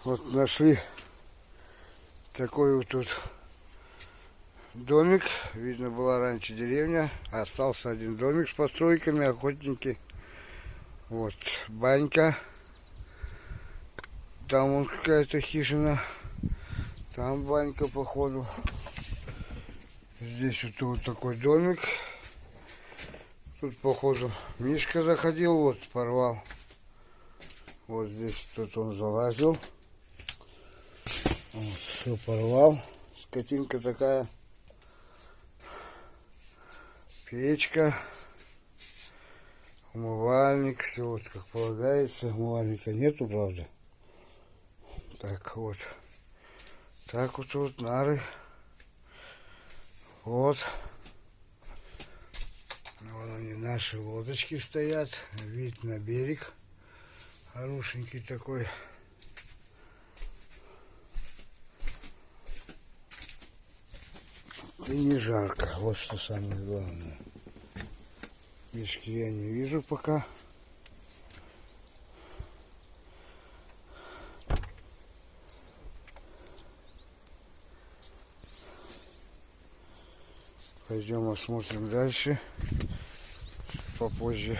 Вот нашли такой вот тут домик. Видно, была раньше деревня. Остался один домик с постройками, охотники. Вот банька. Там вон какая-то хижина. Там банька, походу. Здесь вот такой домик. Тут, походу, Мишка заходил, вот, порвал. Вот здесь тут он залазил. Вот, все порвал. Скотинка такая. Печка. Умывальник. Все вот как полагается. Умывальника нету, правда. Так вот. Так вот нары. Вот. Вон они, наши лодочки стоят. Вид на берег. Хорошенький такой. И не жарко. Вот что самое главное. Мишки я не вижу пока. Пойдем осмотрим дальше. Попозже.